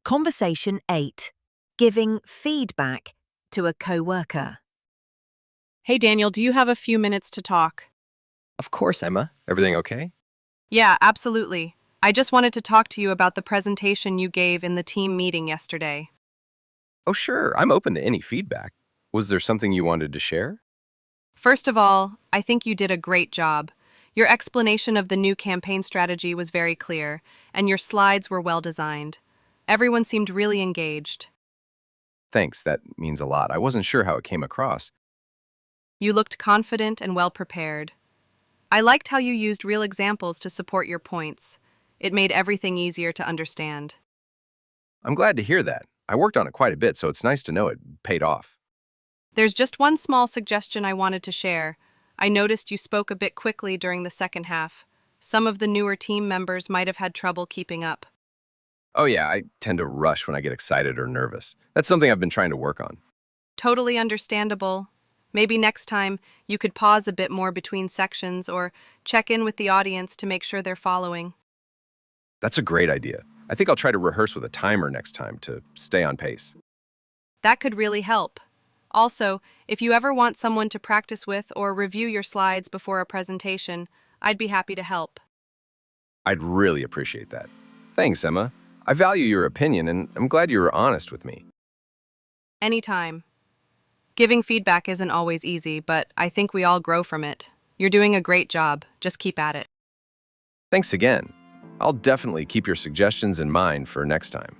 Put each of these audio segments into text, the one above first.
Conversation 8. Giving feedback to a coworker. Hey, Daniel, do you have a few minutes to talk? Of course, Emma. Everything okay? Yeah, absolutely. I just wanted to talk to you about the presentation you gave in the team meeting yesterday. Oh, sure. I'm open to any feedback. Was there something you wanted to share? First of all, I think you did a great job. Your explanation of the new campaign strategy was very clear, and your slides were well designed. Everyone seemed really engaged. Thanks, that means a lot. I wasn't sure how it came across. You looked confident and well prepared. I liked how you used real examples to support your points. It made everything easier to understand. I'm glad to hear that. I worked on it quite a bit, so it's nice to know it paid off. There's just one small suggestion I wanted to share. I noticed you spoke a bit quickly during the second half. Some of the newer team members might have had trouble keeping up. Oh, yeah, I tend to rush when I get excited or nervous. That's something I've been trying to work on. Totally understandable. Maybe next time you could pause a bit more between sections or check in with the audience to make sure they're following. That's a great idea. I think I'll try to rehearse with a timer next time to stay on pace. That could really help. Also, if you ever want someone to practice with or review your slides before a presentation, I'd be happy to help. I'd really appreciate that. Thanks, Emma. I value your opinion, and I'm glad you were honest with me. Anytime. Giving feedback isn't always easy, but I think we all grow from it. You're doing a great job. Just keep at it. Thanks again. I'll definitely keep your suggestions in mind for next time.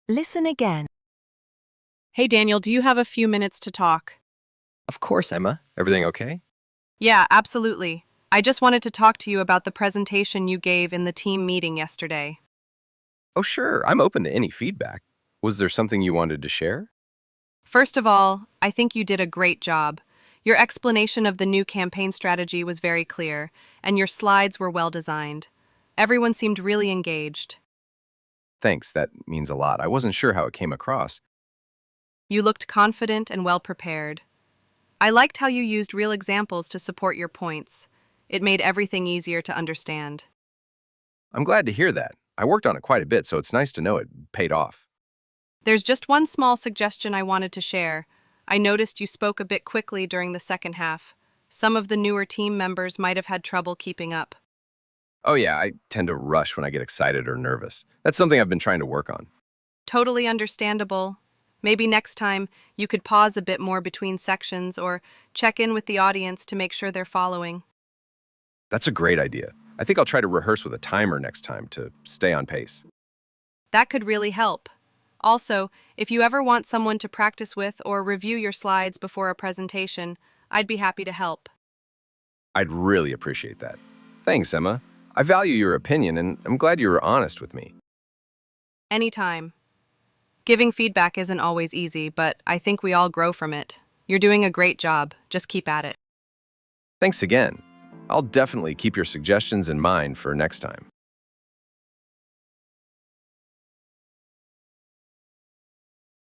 Listen again. Hey, Daniel, do you have a few minutes to talk? Of course, Emma. Everything okay? Yeah, absolutely. I just wanted to talk to you about the presentation you gave in the team meeting yesterday. Oh, sure. I'm open to any feedback. Was there something you wanted to share? First of all, I think you did a great job. Your explanation of the new campaign strategy was very clear, and your slides were well designed. Everyone seemed really engaged. Thanks, that means a lot. I wasn't sure how it came across. You looked confident and well prepared. I liked how you used real examples to support your points. It made everything easier to understand. I'm glad to hear that. I worked on it quite a bit, so it's nice to know it paid off. There's just one small suggestion I wanted to share. I noticed you spoke a bit quickly during the second half. Some of the newer team members might have had trouble keeping up. Oh, yeah, I tend to rush when I get excited or nervous. That's something I've been trying to work on. Totally understandable. Maybe next time you could pause a bit more between sections or check in with the audience to make sure they're following. That's a great idea. I think I'll try to rehearse with a timer next time to stay on pace. That could really help. Also, if you ever want someone to practice with or review your slides before a presentation, I'd be happy to help. I'd really appreciate that. Thanks, Emma. I value your opinion, and I'm glad you were honest with me. Anytime. Giving feedback isn't always easy, but I think we all grow from it. You're doing a great job. Just keep at it. Thanks again. I'll definitely keep your suggestions in mind for next time.